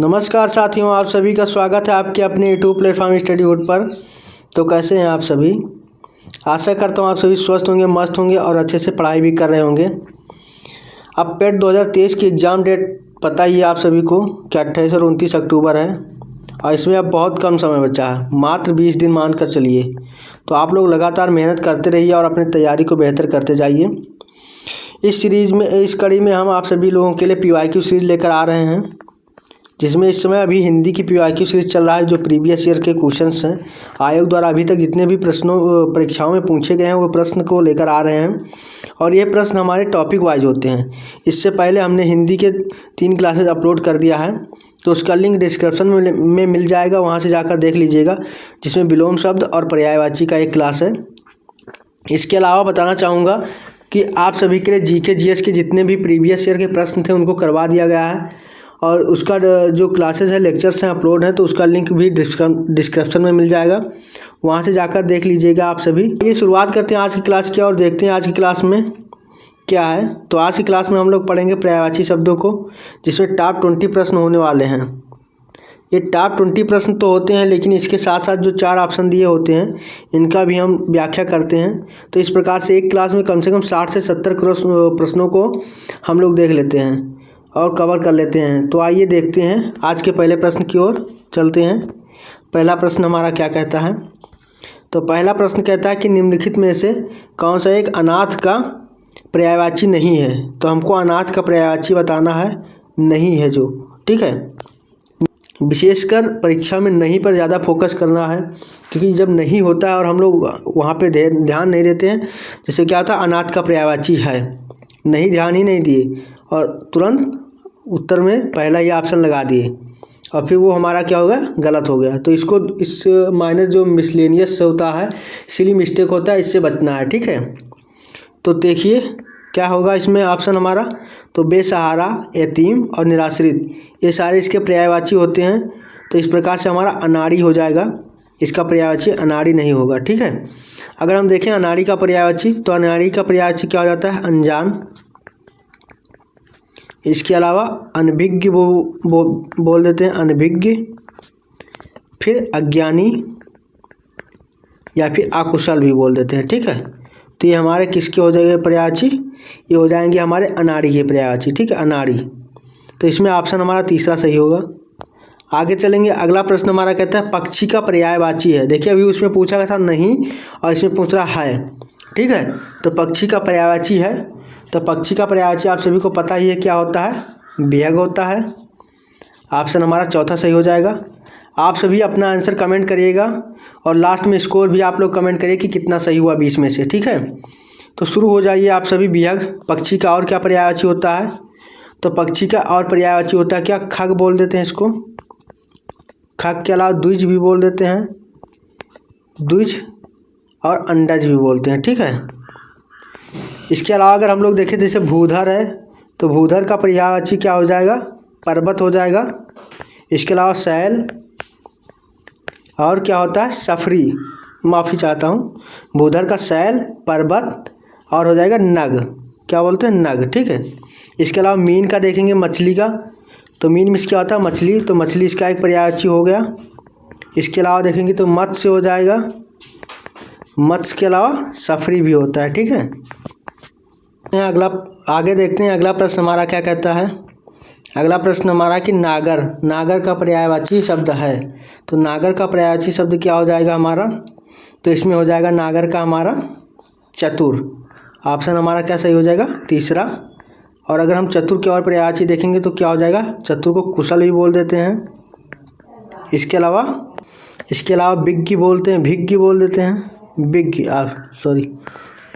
नमस्कार साथियों, आप सभी का स्वागत है आपके अपने यूट्यूब प्लेटफॉर्म स्टडी वुड पर। तो कैसे हैं आप सभी? आशा करता हूं आप सभी स्वस्थ होंगे, मस्त होंगे और अच्छे से पढ़ाई भी कर रहे होंगे। अब पेट 2023 की एग्ज़ाम डेट पता ही है आप सभी को कि 28 और 29 अक्टूबर है और इसमें अब बहुत कम समय बचा है, मात्र 20 दिन मान कर चलिए। तो आप लोग लगातार मेहनत करते रहिए और अपनी तैयारी को बेहतर करते जाइए। इस कड़ी में हम आप सभी लोगों के लिए PYQ सीरीज लेकर आ रहे हैं, जिसमें इस समय अभी हिंदी की PYQ सीरीज चल रहा है। जो प्रीवियस ईयर के क्वेश्चंस हैं, आयोग द्वारा अभी तक जितने भी परीक्षाओं में पूछे गए हैं वो प्रश्न को लेकर आ रहे हैं और ये प्रश्न हमारे टॉपिक वाइज होते हैं। इससे पहले हमने हिंदी के 3 क्लासेज अपलोड कर दिया है, तो उसका लिंक डिस्क्रिप्शन में मिल जाएगा, वहाँ से जाकर देख लीजिएगा, जिसमें विलोम शब्द और पर्यायवाची का एक क्लास है। इसके अलावा बताना चाहूँगा कि आप सभी के लिए GK GS के जितने भी प्रीवियस ईयर के प्रश्न थे उनको करवा दिया गया है और उसका जो क्लासेस है, लेक्चर्स हैं, अपलोड हैं, तो उसका लिंक भी डिस्क्रिप्शन में मिल जाएगा, वहाँ से जाकर देख लीजिएगा आप सभी। ये शुरुआत करते हैं आज की क्लास की और देखते हैं आज की क्लास में क्या है। तो आज की क्लास में हम लोग पढ़ेंगे पर्यायवाची शब्दों को, जिसमें टॉप 20 प्रश्न होने वाले हैं। ये टॉप 20 प्रश्न तो होते हैं, लेकिन इसके साथ साथ जो 4 ऑप्शन दिए होते हैं इनका भी हम व्याख्या करते हैं। तो इस प्रकार से एक क्लास में कम से कम 60 से 70 प्रश्नों को हम लोग देख लेते हैं और कवर कर लेते हैं। तो आइए देखते हैं आज के पहले प्रश्न की ओर चलते हैं। पहला प्रश्न हमारा क्या कहता है? तो पहला प्रश्न कहता है कि निम्नलिखित में से कौन सा एक अनाथ का पर्यायवाची नहीं है। तो हमको अनाथ का पर्यायवाची बताना है, नहीं है जो, ठीक है। विशेषकर परीक्षा में नहीं पर ज़्यादा फोकस करना है, क्योंकि जब नहीं होता है और हम लोग वहाँ पे ध्यान नहीं देते हैं, जैसे क्या था, अनाथ का पर्यायवाची है, नहीं, ध्यान ही नहीं दिए और तुरंत उत्तर में पहला ही ऑप्शन लगा दिए और फिर वो हमारा क्या हो गया, गलत हो गया। तो इस माइनर जो मिसलेनियस होता है, सिली मिस्टेक होता है, इससे बचना है, ठीक है। तो देखिए क्या होगा इसमें ऑप्शन हमारा, तो बेसहारा, यतीम और निराश्रित, ये सारे इसके पर्यायवाची होते हैं। तो इस प्रकार से हमारा अनाड़ी हो जाएगा, इसका पर्यायवाची अनाड़ी नहीं होगा, ठीक है। अगर हम देखें अनाड़ी का पर्यायवाची, तो अनाड़ी का पर्यायवाची क्या हो जाता है, अनजान। इसके अलावा अनभिज्ञ बोल देते हैं, अनभिज्ञ, फिर अज्ञानी या फिर अकुशल भी बोल देते हैं, ठीक है। तो ये हमारे किसके हो जाएंगे पर्यायवाची, ये हो जाएंगे हमारे अनाड़ी के पर्यायवाची, ठीक है, अनाड़ी। तो इसमें ऑप्शन हमारा तीसरा सही होगा। आगे चलेंगे, अगला प्रश्न हमारा कहता है पक्षी का पर्यायवाची है। देखिए अभी उसमें पूछा गया था नहीं और इसमें पूछ रहा है, ठीक है। तो पक्षी का पर्यायवाची है, तो पक्षी का पर्यायवाची आप सभी को पता ही है क्या होता है, विहग होता है। ऑप्शन हमारा चौथा सही हो जाएगा। आप सभी अपना आंसर कमेंट करिएगा और लास्ट में स्कोर भी आप लोग कमेंट करिए कि कितना सही हुआ 20 में से, ठीक है। तो शुरू हो जाइए आप सभी। विहग पक्षी का और क्या पर्यायवाची होता है? तो पक्षी का और पर्यायवाची होता है क्या, खग बोल देते हैं इसको। खग के अलावा द्विज भी बोल देते हैं, द्विज और अंडज भी बोलते हैं, ठीक है। इसके अलावा अगर हम लोग देखें जैसे भूधर है, तो भूधर का पर्यायवाची क्या हो जाएगा, पर्वत हो जाएगा। इसके अलावा शैल और क्या होता है, सफरी, माफ़ी चाहता हूँ, भूधर का शैल, पर्वत और हो जाएगा नग, क्या बोलते हैं, नग, ठीक है। इसके अलावा मीन का देखेंगे, मछली का, तो मीन में क्या होता है, मछली, तो मछली इसका एक पर्यायवाची हो गया। इसके अलावा देखेंगे तो मत्स्य हो जाएगा, मत्स्य के अलावा सफरी भी होता है, ठीक है। अगला आगे देखते हैं, अगला प्रश्न हमारा क्या कहता है। अगला प्रश्न हमारा कि नागर, नागर का पर्यायवाची शब्द है। तो नागर का पर्यायवाची शब्द क्या हो जाएगा हमारा, तो इसमें हो जाएगा नागर का हमारा चतुर। ऑप्शन हमारा क्या सही हो जाएगा, तीसरा। और अगर हम चतुर के और पर्यायवाची देखेंगे तो क्या हो जाएगा, चतुर को कुशल भी बोल देते हैं। इसके अलावा विज्ञ बोलते हैं, भिज्ञ बोल देते हैं, विज्ञ,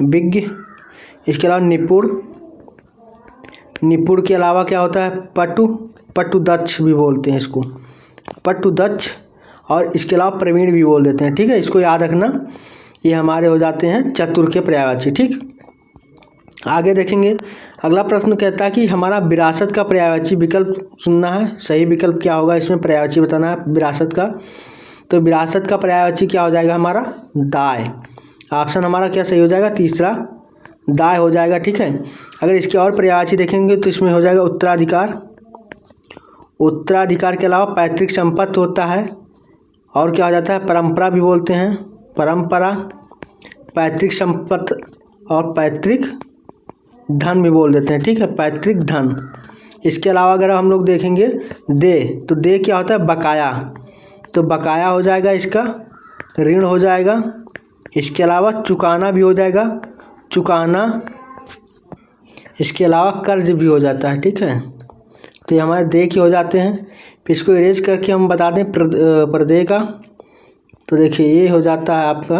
विज्ञ। इसके अलावा निपुण, निपुण के अलावा क्या होता है, पटु, पटुदक्ष भी बोलते हैं इसको, पटुदक्ष। और इसके अलावा प्रवीण भी बोल देते हैं, ठीक है। इसको याद रखना, ये हमारे हो जाते हैं चतुर के पर्यायवाची, ठीक। आगे देखेंगे, अगला प्रश्न कहता है कि हमारा विरासत का पर्यायवाची विकल्प सुनना है। सही विकल्प क्या होगा, इसमें पर्यायवाची बताना है विरासत का। तो विरासत का पर्यायवाची क्या हो जाएगा हमारा, दाय। ऑप्शन हमारा क्या सही हो जाएगा, तीसरा, दाय हो जाएगा, ठीक है। अगर इसके और पर्यायवाची देखेंगे तो इसमें हो जाएगा उत्तराधिकार, उत्तराधिकार के अलावा पैतृक संपत्ति होता है, और क्या हो जाता है, परंपरा भी बोलते हैं, परंपरा, पैतृक संपत्ति और पैतृक धन भी बोल देते हैं, ठीक है, पैतृक धन। इसके अलावा अगर हम लोग देखेंगे दे, तो दे क्या होता है, बकाया, तो बकाया हो जाएगा इसका, ऋण हो जाएगा। इसके अलावा चुकाना भी हो जाएगा, चुकाना। इसके अलावा कर्ज भी हो जाता है, ठीक है। तो ये हमारे दे के हो जाते हैं। फिर इसको इरेज करके हम बता दें परदेय का, तो देखिए ये हो जाता है आपका,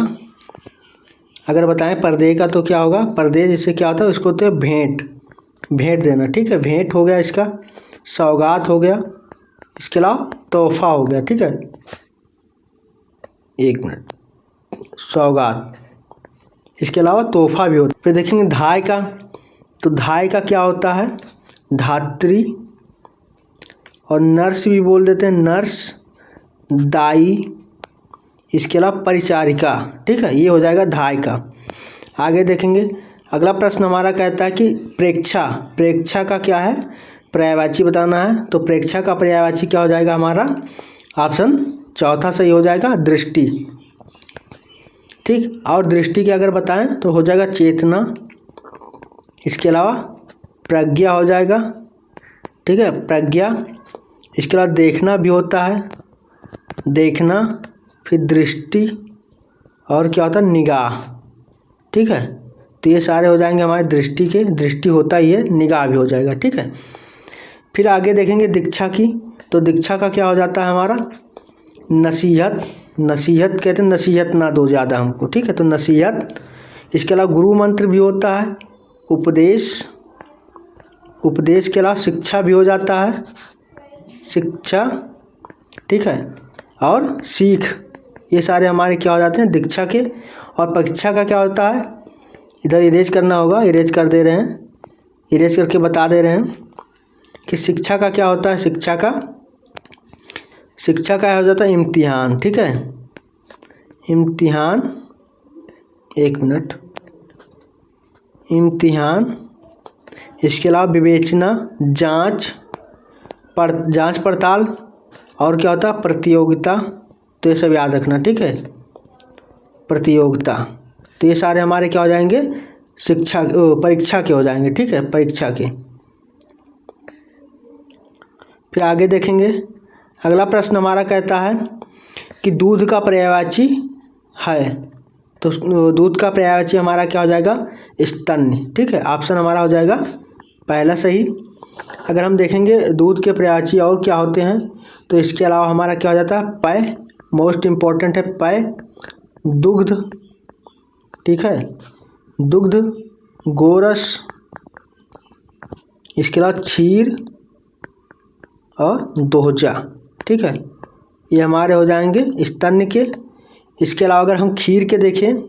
अगर बताएं परदेय का तो क्या होगा, परदेय जिससे क्या होता है उसको तो भेंट, भेंट देना, ठीक है, भेंट हो गया इसका, सौगात हो गया, इसके अलावा तोहफा हो गया, ठीक है, एक मिनट, सौगात, इसके अलावा तोहफा भी होता है। फिर देखेंगे धाय का, तो धाय का क्या होता है, धात्री, और नर्स भी बोल देते हैं, नर्स, दाई, इसके अलावा परिचारिका, ठीक है, ये हो जाएगा धाय का। आगे देखेंगे अगला प्रश्न हमारा कहता है कि प्रेक्षा, प्रेक्षा का क्या है, पर्यायवाची बताना है। तो प्रेक्षा का पर्यायवाची क्या हो जाएगा हमारा, ऑप्शन चौथा सही हो जाएगा, दृष्टि, ठीक। और दृष्टि के अगर बताएं तो हो जाएगा चेतना, इसके अलावा प्रज्ञा हो जाएगा, ठीक है, प्रज्ञा। इसके अलावा देखना भी होता है, देखना, फिर दृष्टि, और क्या होता है, निगाह, ठीक है। तो ये सारे हो जाएंगे हमारे दृष्टि के, दृष्टि होता ही है, निगाह भी हो जाएगा, ठीक है। फिर आगे देखेंगे दीक्षा की, तो दीक्षा का क्या हो जाता है हमारा, नसीहत, नसीहत कहते हैं, नसीहत ना दो ज़्यादा हमको, ठीक है, तो नसीहत। इसके अलावा गुरु मंत्र भी होता है, उपदेश, उपदेश के अलावा शिक्षा भी हो जाता है, शिक्षा, ठीक है, और सीख, ये सारे हमारे क्या हो जाते हैं दीक्षा के। और परीक्षा का क्या होता है, इधर इरेज करना होगा, इरेज कर दे रहे हैं, इरेज करके बता दे रहे हैं कि शिक्षा का क्या होता है, शिक्षा का, शिक्षा का हो जाता है इम्तिहान, ठीक है, इम्तिहान, एक मिनट, इम्तिहान। इसके अलावा विवेचना, जांच, जांच पड़ताल, और क्या होता है प्रतियोगिता, तो ये सब याद रखना, ठीक है, प्रतियोगिता। तो ये सारे हमारे क्या हो जाएंगे, शिक्षा परीक्षा के हो जाएंगे, ठीक है, परीक्षा के। फिर आगे देखेंगे अगला प्रश्न हमारा कहता है कि दूध का पर्यायवाची है, तो दूध का पर्यायवाची हमारा क्या हो जाएगा, स्तन्य, ठीक है, ऑप्शन हमारा हो जाएगा पहला सही। अगर हम देखेंगे दूध के पर्यायवाची और क्या होते हैं, तो इसके अलावा हमारा क्या हो जाता है, पेय, मोस्ट इम्पॉर्टेंट है पेय, दुग्ध, ठीक है, दुग्ध, गोरस, इसके अलावा क्षीर और दोहजा, ठीक है, ये हमारे हो जाएंगे स्तन्य के। इसके अलावा अगर हम खीर के देखें,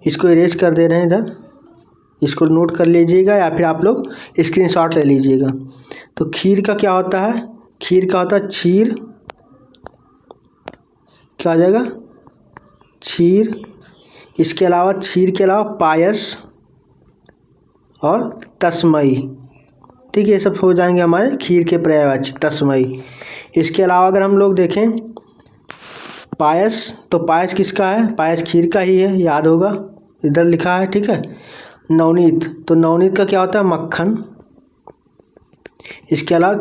इसको इरेज कर दे रहे हैं इधर, इसको नोट कर लीजिएगा या फिर आप लोग स्क्रीनशॉट ले लीजिएगा। तो खीर का क्या होता है, खीर का होता है क्षीर, क्या हो जाएगा, क्षीर। इसके अलावा क्षीर के अलावा पायस और तस्मई, ठीक है, ये सब हो जाएंगे हमारे खीर के पर्यायवाची, तस्मई। इसके अलावा अगर हम लोग देखें पायस, तो पायस किसका है, पायस खीर का ही है, याद होगा, इधर लिखा है, ठीक है। नवनीत, तो नवनीत का क्या होता है, मक्खन। इसके अलावा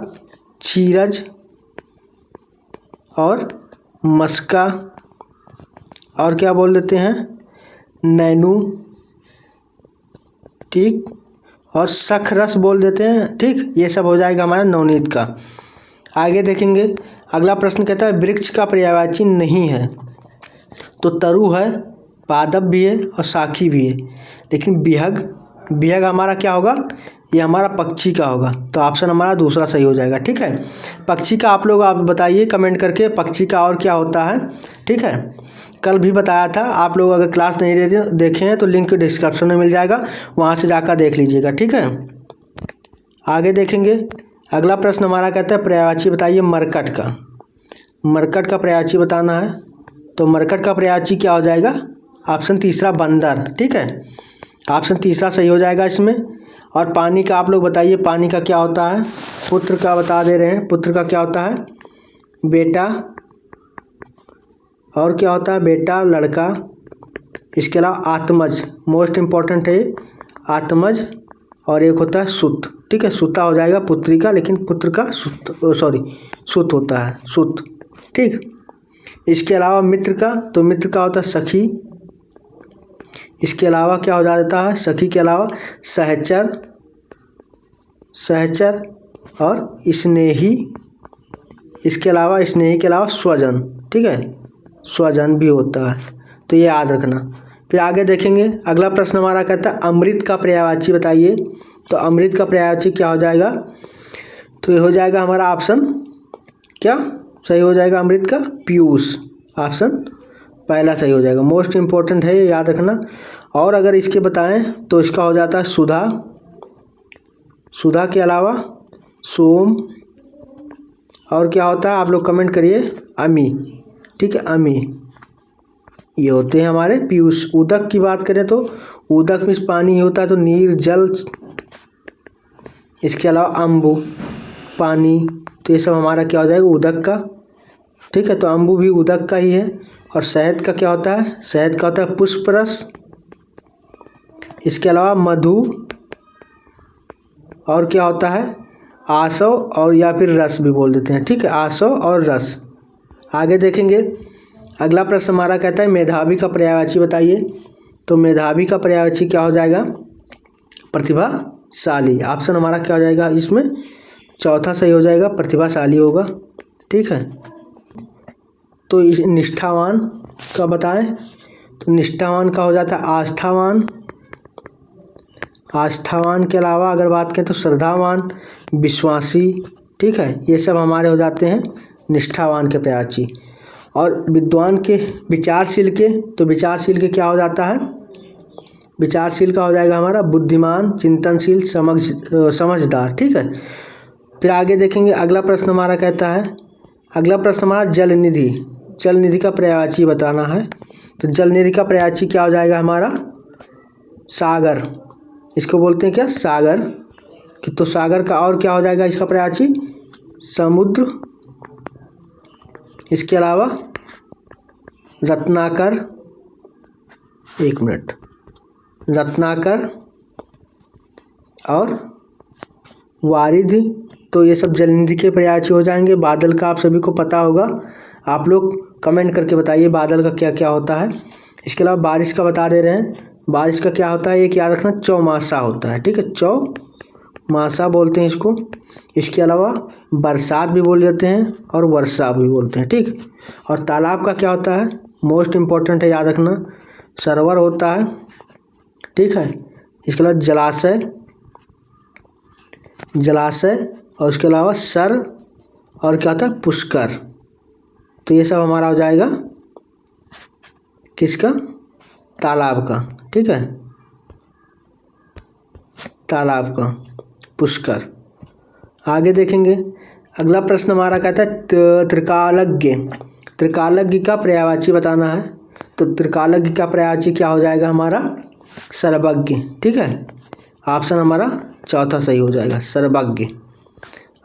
क्षीरज और मस्का, और क्या बोल देते हैं, नैनू, ठीक, और सख रस बोल देते हैं, ठीक, ये सब हो जाएगा हमारा नवनीत का। आगे देखेंगे अगला प्रश्न कहता है वृक्ष का पर्यायवाची नहीं है, तो तरु है, पादप भी है और साखी भी है, लेकिन बिहग, बिहग हमारा क्या होगा, ये हमारा पक्षी का होगा, तो ऑप्शन हमारा दूसरा सही हो जाएगा, ठीक है। पक्षी का आप लोग आप बताइए कमेंट करके, पक्षी का और क्या होता है, ठीक है, कल भी बताया था, आप लोग अगर क्लास नहीं देखे हैं तो लिंक डिस्क्रिप्शन में मिल जाएगा, वहाँ से जाकर देख लीजिएगा, ठीक है। आगे देखेंगे अगला प्रश्न हमारा कहता है पर्यायवाची बताइए मरकट का, मरकट का पर्यायवाची बताना है। तो मरकट का पर्यायवाची क्या हो जाएगा, ऑप्शन तीसरा बंदर, ठीक है, ऑप्शन तीसरा सही हो जाएगा इसमें। और पानी का आप लोग बताइए, पानी का क्या होता है? पुत्र का बता दे रहे हैं, पुत्र का क्या होता है? बेटा। और क्या होता है? बेटा, लड़का। इसके अलावा आत्मज, मोस्ट इम्पॉर्टेंट है आत्मज। और एक होता है सुत, ठीक है, सुता हो जाएगा पुत्री का, लेकिन पुत्र का सुत, सॉरी सुत होता है, सुत, ठीक। इसके अलावा मित्र का, तो मित्र का होता है सखी। इसके अलावा क्या हो जाता है? सखी के अलावा सहचर, सहचर और स्नेही। इसके अलावा स्नेही के अलावा स्वजन, ठीक है, स्वजन भी होता है, तो ये याद रखना। फिर आगे देखेंगे, अगला प्रश्न हमारा कहता है अमृत का पर्यायवाची बताइए। तो अमृत का पर्यायवाची क्या हो जाएगा? तो ये हो जाएगा हमारा ऑप्शन क्या सही हो जाएगा? अमृत का पीयूष, ऑप्शन पहला सही हो जाएगा। मोस्ट इम्पोर्टेंट है, ये याद रखना। और अगर इसके बताएं तो इसका हो जाता है सुधा। सुधा के अलावा सोम। और क्या होता है आप लोग कमेंट करिए? अमी, ठीक है, अमी। ये होते हैं हमारे पीयूष। उदक की बात करें तो उदक में पानी ही होता है, तो नीर, जल। इसके अलावा अम्बु, पानी, तो ये सब हमारा क्या हो जाएगा? उदक का, ठीक है, तो अम्बु भी उदक का ही है। और शहद का क्या होता है? शहद का होता है पुष्परस। इसके अलावा मधु। और क्या होता है? आसव, और या फिर रस भी बोल देते हैं, ठीक है, आसव और रस। आगे देखेंगे, अगला प्रश्न हमारा कहता है मेधावी का पर्यायवाची बताइए। तो मेधावी का पर्यायवाची क्या हो जाएगा? प्रतिभाशाली। ऑप्शन हमारा क्या हो जाएगा इसमें? चौथा सही हो जाएगा, प्रतिभाशाली होगा, ठीक है। तो इस निष्ठावान का बताएं, तो निष्ठावान का हो जाता है आस्थावान। आस्थावान के अलावा अगर बात करें तो श्रद्धावान, विश्वासी, ठीक है, ये सब हमारे हो जाते हैं निष्ठावान के पर्यायवाची। और विद्वान के, विचारशील के, तो विचारशील के क्या हो जाता है? विचारशील का हो जाएगा हमारा बुद्धिमान, चिंतनशील, समझदार, ठीक है। फिर आगे देखेंगे, अगला प्रश्न हमारा कहता है, अगला प्रश्न हमारा जल निधि। जल निधि का पर्यायवाची बताना है। तो जल निधि का पर्यायवाची क्या हो जाएगा हमारा? सागर। इसको बोलते हैं क्या? सागर। तो सागर का और क्या हो जाएगा इसका पर्यायवाची? समुद्र। इसके अलावा रत्नाकर, एक मिनट, रत्नाकर और वारिधि, तो ये सब जलनिधि के पर्यायवाची हो जाएंगे। बादल का आप सभी को पता होगा, आप लोग कमेंट करके बताइए बादल का क्या क्या होता है। इसके अलावा बारिश का बता दे रहे हैं, बारिश का क्या होता है? ये याद रखना, चौमासा होता है, ठीक है, चौमासा बोलते हैं इसको। इसके अलावा बरसात भी बोल देते हैं और वर्षा भी बोलते हैं, ठीक। और तालाब का क्या होता है? मोस्ट इम्पोर्टेंट है, याद रखना, सरोवर होता है, ठीक है। इसके अलावा जलाशय, जलाशय, और उसके अलावा सर, और क्या होता है? पुष्कर। तो ये सब हमारा हो जाएगा किसका? तालाब का, ठीक है, तालाब का, पुष्कर। आगे देखेंगे, अगला प्रश्न हमारा कहता है त्रिकालज्ञ। त्रिकालज्ञ का पर्यायवाची बताना है। तो त्रिकालज्ञ का पर्यायवाची क्या हो जाएगा हमारा? सर्वज्ञ, ठीक है, ऑप्शन हमारा चौथा सही हो जाएगा, सर्वज्ञ।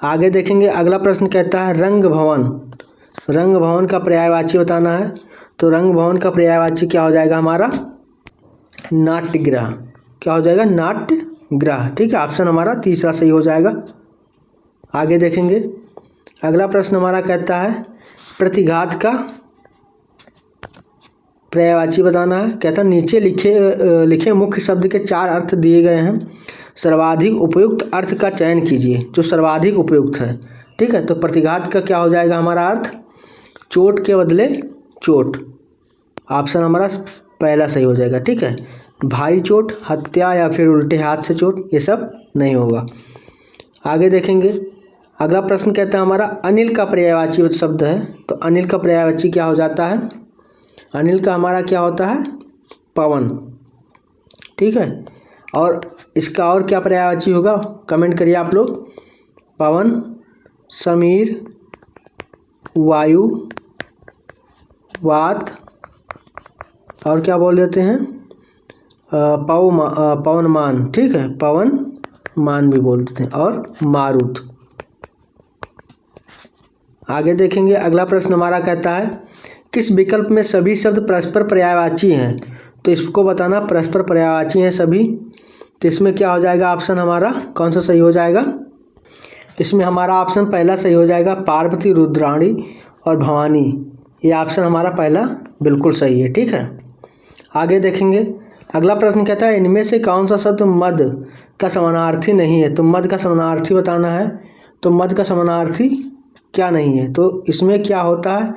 आगे देखेंगे, अगला प्रश्न कहता है रंग भवन। रंग भवन का पर्यायवाची बताना है। तो रंग भवन का पर्यायवाची क्या हो जाएगा हमारा? नाट्यगृह। क्या हो जाएगा? नाट्यगृह, ठीक है, ऑप्शन हमारा तीसरा सही हो जाएगा। आगे देखेंगे, अगला प्रश्न हमारा कहता है प्रतिघात का पर्यायवाची बताना है। कहता है नीचे लिखे मुख्य शब्द के 4 अर्थ दिए गए हैं, सर्वाधिक उपयुक्त अर्थ का चयन कीजिए जो सर्वाधिक उपयुक्त है, ठीक है। तो प्रतिघात का क्या हो जाएगा हमारा अर्थ? चोट के बदले चोट, ऑप्शन हमारा पहला सही हो जाएगा, ठीक है। भारी चोट, हत्या या फिर उल्टे हाथ से चोट, ये सब नहीं होगा। आगे देखेंगे, अगला प्रश्न कहता है हमारा अनिल का पर्यायवाची शब्द है। तो अनिल का पर्यायवाची क्या हो जाता है? अनिल का हमारा क्या होता है? पवन, ठीक है। और इसका और क्या पर्यायवाची होगा? कमेंट करिए आप लोग। पवन, समीर, वायु, वात, और क्या बोल देते हैं? पवनमान, ठीक है, पवनमान। मान भी बोलते थे, और मारुत। आगे देखेंगे, अगला प्रश्न हमारा कहता है किस विकल्प में सभी शब्द परस्पर पर्यायवाची हैं। तो इसको बताना, परस्पर पर्यायवाची हैं सभी। तो इसमें क्या हो जाएगा, ऑप्शन हमारा कौन सा सही हो जाएगा। इसमें हमारा ऑप्शन पहला सही हो जाएगा, पार्वती, रुद्राणी और भवानी। ये ऑप्शन हमारा पहला बिल्कुल सही है। ठीक है, आगे देखेंगे, अगला प्रश्न कहता है इनमें से कौन सा शब्द मद का समानार्थी नहीं है। तो मद का समानार्थी बताना है। तो मद का समानार्थी क्या नहीं है। तो इसमें क्या होता है,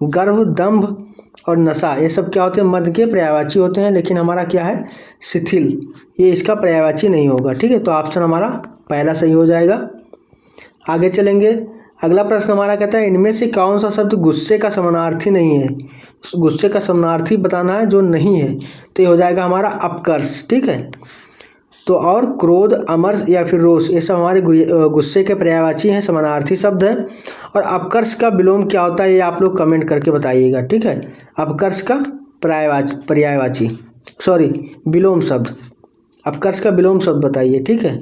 गर्व, दंभ और नशा, ये सब क्या होते हैं, मद के पर्यायवाची होते हैं। लेकिन हमारा क्या है, शिथिल, ये इसका पर्यायवाची नहीं होगा। ठीक है, तो ऑप्शन हमारा पहला सही हो जाएगा। आगे चलेंगे, अगला प्रश्न हमारा कहता है इनमें से कौन सा शब्द गुस्से का समानार्थी नहीं है। गुस्से का समानार्थी बताना है जो नहीं है। तो ये हो जाएगा हमारा अपकर्ष। ठीक है, तो और क्रोध, अमर्ष या फिर रोष, ये सब हमारे गुस्से के पर्यायवाची हैं, समानार्थी शब्द हैं। और अपकर्ष का विलोम क्या होता है, ये आप लोग कमेंट करके बताइएगा। ठीक है, अपकर्ष का पर्यायवाची विलोम शब्द, अपकर्ष का विलोम शब्द बताइए। ठीक है,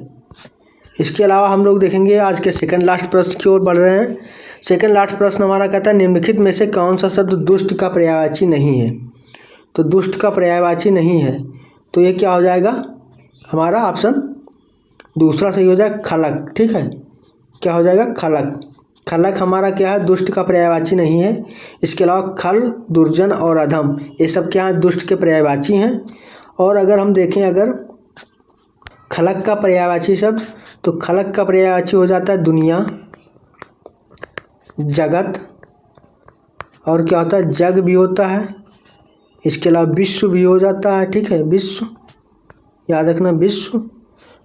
इसके अलावा हम लोग देखेंगे आज के सेकंड लास्ट प्रश्न की ओर बढ़ रहे हैं। सेकंड लास्ट प्रश्न हमारा कहता है निम्नलिखित में से कौन सा शब्द दुष्ट का पर्यायवाची नहीं है। तो दुष्ट का पर्यायवाची नहीं है, तो ये क्या हो जाएगा, हमारा ऑप्शन दूसरा सही हो जाएगा, खलक। ठीक है, क्या हो जाएगा, खलक। खलक हमारा क्या है, दुष्ट का पर्यायवाची नहीं है। इसके अलावा खल, दुर्जन और अधम, ये सब क्या है, दुष्ट के पर्यायवाची हैं। और अगर हम देखें, अगर खलक का पर्यायवाची शब्द, तो खलक का पर्यायवाची हो जाता है दुनिया, जगत, और क्या होता है, जग भी होता है। इसके अलावा विश्व भी हो जाता है। ठीक है, विश्व, याद रखना, विश्व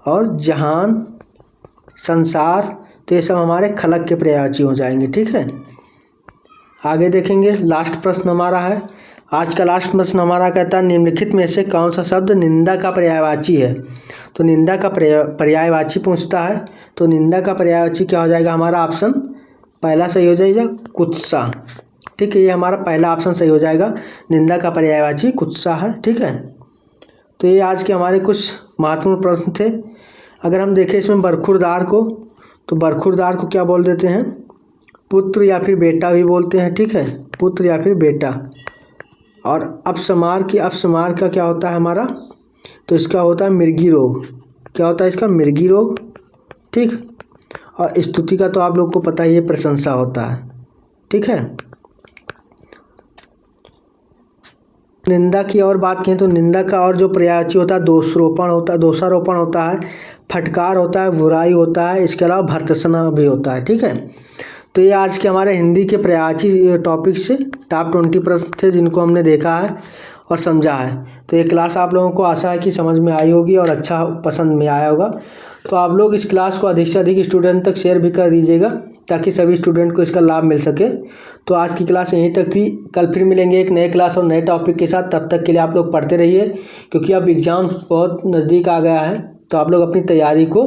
और जहान, संसार, तो ये सब हमारे खलक के पर्यायवाची हो जाएंगे। ठीक है, आगे देखेंगे, लास्ट प्रश्न हमारा है, आज का लास्ट प्रश्न हमारा कहता है निम्नलिखित में से कौन सा शब्द निंदा का पर्यायवाची है। तो निंदा का पर्यायवाची पूछता है। तो निंदा का पर्यायवाची क्या हो जाएगा, हमारा ऑप्शन पहला सही हो जाएगा, कुत्सा। ठीक है, ये हमारा पहला ऑप्शन सही हो जाएगा, निंदा का पर्यायवाची कुत्सा है। ठीक है, तो ये आज के हमारे कुछ महत्वपूर्ण प्रश्न थे। अगर हम देखें इसमें बरखुरदार को, तो बरखुरदार को क्या बोल देते हैं, पुत्र या फिर बेटा भी बोलते हैं। ठीक है, पुत्र या फिर बेटा। और अपसमार का क्या होता है हमारा, तो इसका होता है मृगी रोग। क्या होता है इसका, मृगी रोग। ठीक, और स्तुति का तो आप लोग को पता ही है, प्रशंसा होता है। ठीक है, निंदा की और बात करें तो निंदा का और जो पर्यायवाची होता है, दोषारोपण होता है, फटकार होता है, बुराई होता है, इसके अलावा भर्त्सना भी होता है। ठीक है, तो ये आज के हमारे हिंदी के पर्यायवाची टॉपिक से टॉप 20 प्रश्न थे जिनको हमने देखा है और समझा है। तो ये क्लास आप लोगों को आशा है कि समझ में आई होगी और अच्छा पसंद में आया होगा। तो आप लोग इस क्लास को अधिक से अधिक स्टूडेंट तक शेयर भी कर दीजिएगा ताकि सभी स्टूडेंट को इसका लाभ मिल सके। तो आज की क्लास यहीं तक थी, कल फिर मिलेंगे एक नए क्लास और नए टॉपिक के साथ। तब तक के लिए आप लोग पढ़ते रहिए, क्योंकि अब एग्ज़ाम बहुत नज़दीक आ गया है। तो आप लोग अपनी तैयारी को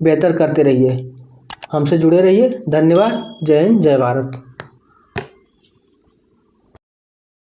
बेहतर करते रहिए, हमसे जुड़े रहिए। धन्यवाद, जय हिंद, जय भारत।